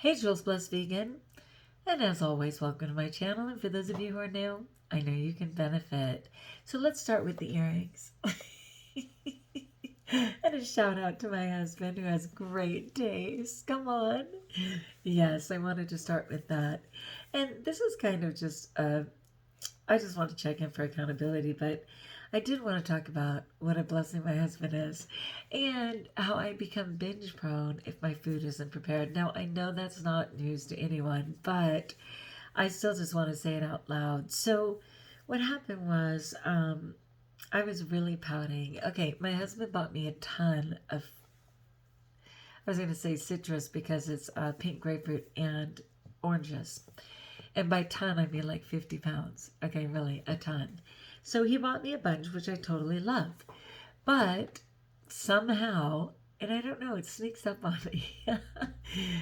Hey, Jules Blessed Vegan, and as always, welcome to my channel. And for those of you who are new, I know you can benefit. So let's start with the earrings. And a shout out to my husband who has great taste. Come on. Yes, I wanted to start with that. And this is kind of just, I just want to check in for accountability, but I did want to talk about what a blessing my husband is and how I become binge prone if my food isn't prepared. Now, I know that's not news to anyone, but I still just want to say it out loud. So, what happened was, I was really pouting. Okay, my husband bought me a ton of, I was going to say citrus because it's pink grapefruit and oranges. And by ton, I mean like 50 pounds. Okay, really, a ton. So he bought me a bunch, which I totally love. But somehow, and I don't know, it sneaks up on me.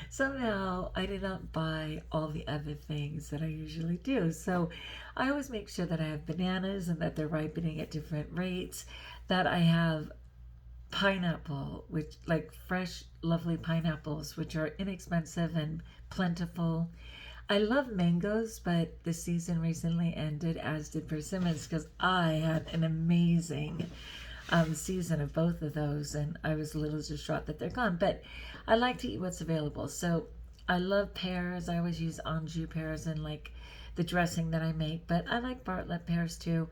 Somehow, I did not buy all the other things that I usually do. So I always make sure that I have bananas and that they're ripening at different rates, that I have pineapple, which like fresh, lovely pineapples, which are inexpensive and plentiful. I love mangoes, but the season recently ended, as did persimmons, because I had an amazing season of both of those, and I was a little distraught that they're gone. But I like to eat what's available. So I love pears. I always use Anjou pears in like the dressing that I make, but I like Bartlett pears too.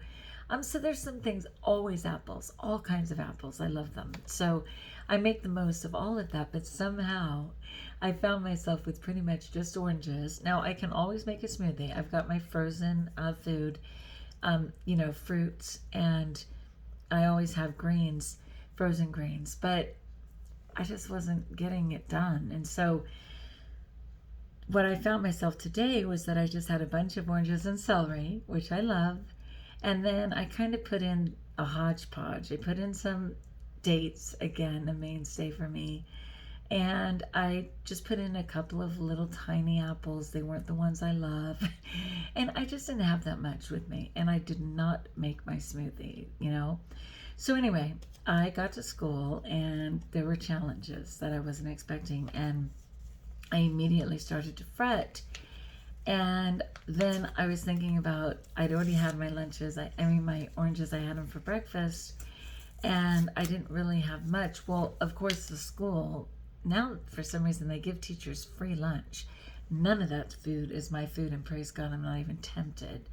So there's some things, always apples, all kinds of apples. I love them. So I make the most of all of that, but somehow I found myself with pretty much just oranges. Now I can always make a smoothie. I've got my frozen food, fruits, and I always have greens, frozen greens, but I just wasn't getting it done. And so what I found myself today was that I just had a bunch of oranges and celery, which I love. And then I kind of put in a hodgepodge. I put in some dates, again, a mainstay for me. And I just put in a couple of little tiny apples. They weren't the ones I love. And I just didn't have that much with me. And I did not make my smoothie, So anyway, I got to school and there were challenges that I wasn't expecting. And I immediately started to fret. And then I was thinking about, I'd already had my lunches, my oranges, I had them for breakfast, and I didn't really have much. Well, of course, the school, now for some reason they give teachers free lunch. None of that food is my food, and praise God, I'm not even tempted.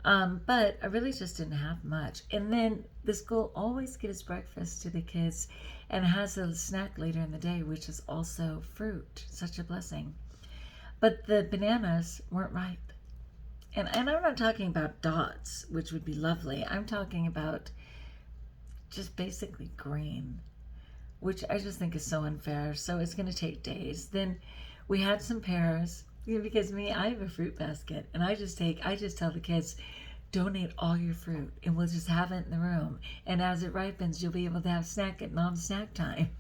But I really just didn't have much. And then the school always gives breakfast to the kids and has a snack later in the day, which is also fruit. Such a blessing. But the bananas weren't ripe. And I'm not talking about dots, which would be lovely. I'm talking about just basically green, which I just think is so unfair. So it's going to take days. Then we had some pears, because I have a fruit basket, and I just tell the kids, donate all your fruit, and we'll just have it in the room. And as it ripens, you'll be able to have snack at non-snack time.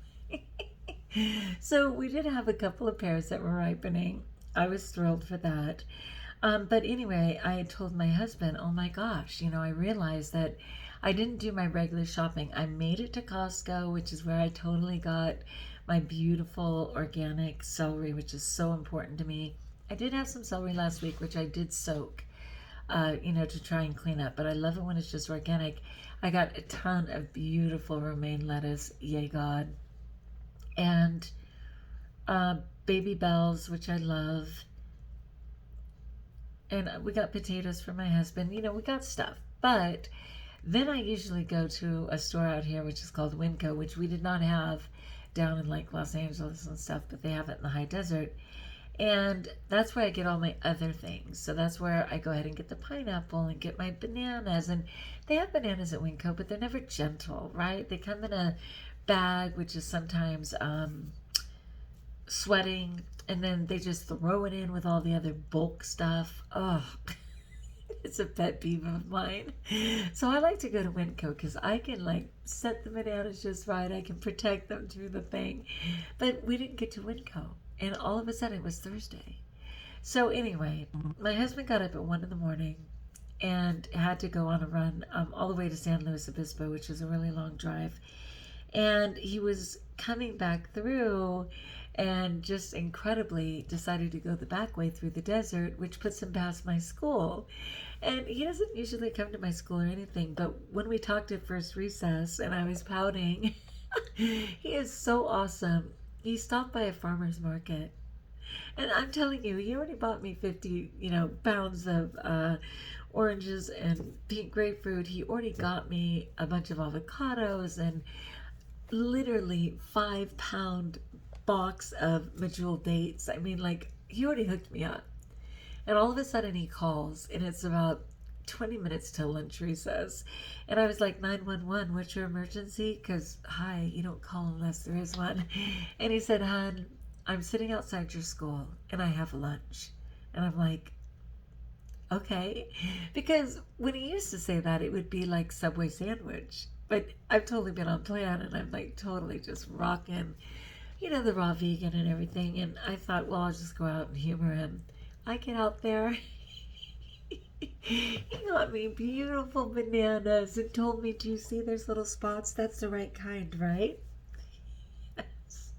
So we did have a couple of pears that were ripening. I was thrilled for that. But anyway, I had told my husband, oh my gosh, I realized that I didn't do my regular shopping. I made it to Costco, which is where I totally got my beautiful organic celery, which is so important to me. I did have some celery last week, which I did soak, to try and clean up. But I love it when it's just organic. I got a ton of beautiful romaine lettuce, yay God. And baby bells, which I love. And we got potatoes for my husband. We got stuff. But then I usually go to a store out here, which is called Winco, which we did not have down in like Los Angeles and stuff, but they have it in the high desert. And that's where I get all my other things. So that's where I go ahead and get the pineapple and get my bananas. And they have bananas at Winco, but they're never gentle, right? They come in a bag, which is sometimes sweating, and then they just throw it in with all the other bulk stuff. Oh, it's a pet peeve of mine. So I like to go to Winco because I can like set the bananas just right. I can protect them through the thing. But we didn't get to Winco, and all of a sudden it was Thursday. So anyway, my husband got up at 1 a.m. and had to go on a run all the way to San Luis Obispo, which is a really long drive. And he was coming back through, and just incredibly decided to go the back way through the desert, which puts him past my school. And he doesn't usually come to my school or anything, but when we talked at first recess and I was pouting, he is so awesome. He stopped by a farmer's market. And I'm telling you, he already bought me 50, pounds of oranges and pink grapefruit. He already got me a bunch of avocados and literally 5-pound box of medjool dates. I mean, like, he already hooked me up. And all of a sudden he calls, and it's about 20 minutes till lunch recess. And I was like, 911, what's your emergency? Because, hi, you don't call unless there is one. And he said, hon, I'm sitting outside your school, and I have lunch. And I'm like, okay. Because when he used to say that, it would be like Subway sandwich. But I've totally been on plan, and I'm like totally just rocking, the raw vegan and everything. And I thought, well, I'll just go out and humor him. I get out there. He got me beautiful bananas and told me, do you see there's little spots? That's the right kind, right? Yes.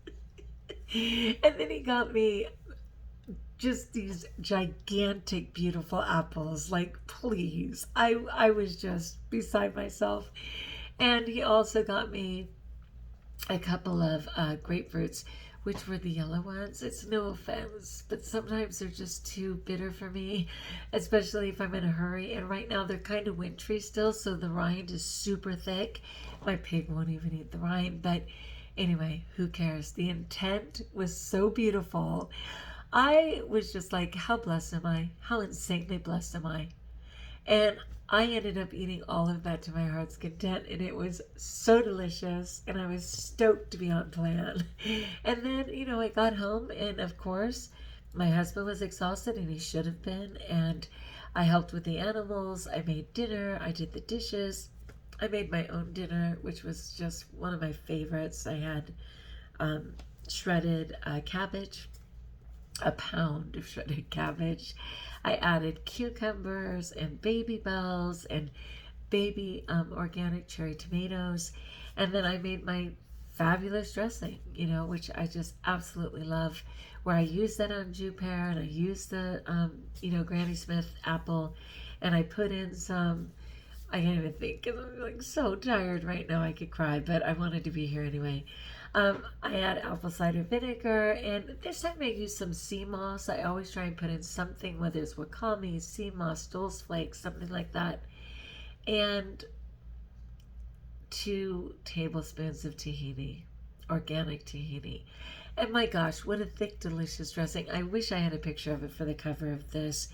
And then he got me just these gigantic, beautiful apples. Like, please. I was just beside myself. And he also got me a couple of grapefruits, which were the yellow ones. It's no offense, but sometimes they're just too bitter for me, especially if I'm in a hurry. And right now they're kind of wintry still, so the rind is super thick. My pig won't even eat the rind, but anyway, who cares? The intent was so beautiful. I was just like, how blessed am I? How insanely blessed am I? And I ended up eating all of that to my heart's content, and it was so delicious, and I was stoked to be on plan. And then, I got home, and of course, my husband was exhausted, and he should have been, and I helped with the animals. I made dinner. I did the dishes. I made my own dinner, which was just one of my favorites. I had shredded cabbage, a pound of shredded cabbage. I added cucumbers and baby bells and baby organic cherry tomatoes. And then I made my fabulous dressing, which I just absolutely love, where I used that on Jew pear and I used the, Granny Smith apple, and I put in some, I can't even think because I'm like so tired right now I could cry, but I wanted to be here anyway. I add apple cider vinegar, and this time I use some sea moss. I always try and put in something, whether it's wakame, sea moss, dulse flakes, something like that. And 2 tablespoons of tahini, organic tahini. And my gosh, what a thick, delicious dressing. I wish I had a picture of it for the cover of this.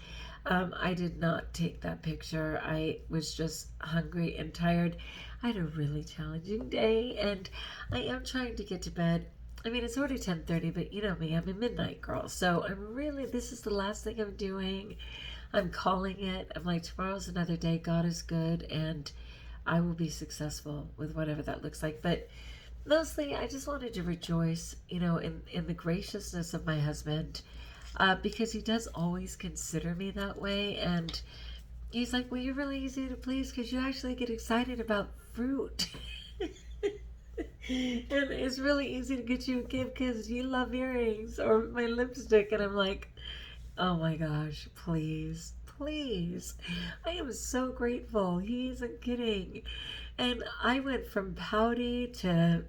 I did not take that picture. I was just hungry and tired. I had a really challenging day, and I am trying to get to bed. I mean, it's already 10:30, but you know me, I'm a midnight girl. So this is the last thing I'm doing. I'm calling it. I'm like, tomorrow's another day. God is good, and I will be successful with whatever that looks like. But mostly, I just wanted to rejoice, in the graciousness of my husband, because he does always consider me that way. And he's like, well, you're really easy to please because you actually get excited about fruit. And it's really easy to get you a gift because you love earrings or my lipstick. And I'm like, oh my gosh, please, please. I am so grateful. He isn't kidding. And I went from pouty to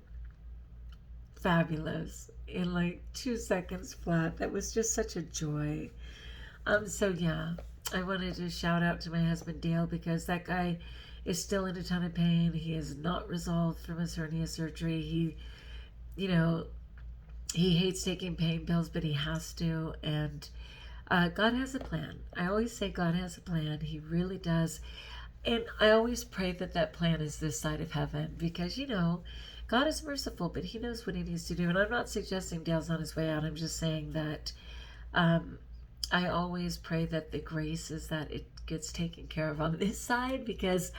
fabulous in like 2 seconds flat. That was just such a joy. So yeah, I wanted to shout out to my husband Dale, because that guy is still in a ton of pain. He is not resolved from his hernia surgery. He hates taking pain pills, but he has to. And God has a plan. I always say God has a plan. He really does. And I always pray that that plan is this side of heaven, because, God is merciful, but he knows what he needs to do. And I'm not suggesting Dale's on his way out. I'm just saying that I always pray that the grace is that it gets taken care of on this side, because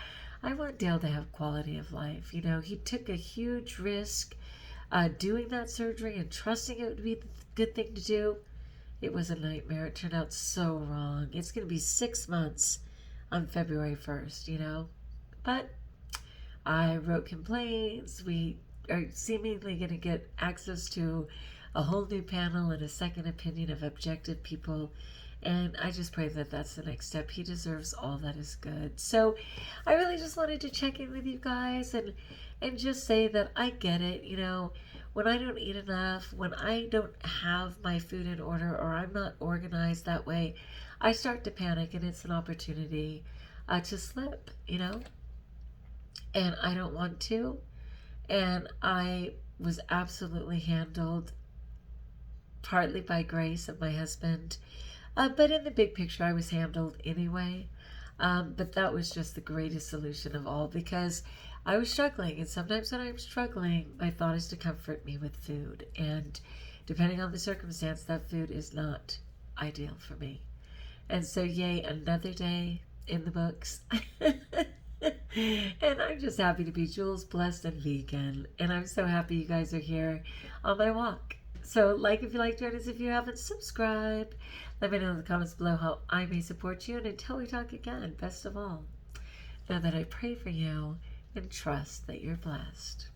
I want Dale to have quality of life. He took a huge risk doing that surgery and trusting it would be the good thing to do. It was a nightmare. It turned out so wrong. It's going to be 6 months on February 1st, But I wrote complaints. We are seemingly going to get access to a whole new panel and a second opinion of objective people. And I just pray that that's the next step. He deserves all that is good. So I really just wanted to check in with you guys and just say that I get it. You know, when I don't eat enough, when I don't have my food in order, or I'm not organized that way, I start to panic, and it's an opportunity to slip, you know, and I don't want to. And I was absolutely handled partly by grace of my husband, but in the big picture, I was handled anyway. But that was just the greatest solution of all, because I was struggling. And sometimes when I'm struggling, my thought is to comfort me with food. And depending on the circumstance, that food is not ideal for me. And so, yay, another day in the books. And I'm just happy to be Jules Blessed and Vegan. And I'm so happy you guys are here on my walk. So like if you like, join us if you haven't. Subscribe. Let me know in the comments below how I may support you. And until we talk again, best of all, know that I pray for you and trust that you're blessed.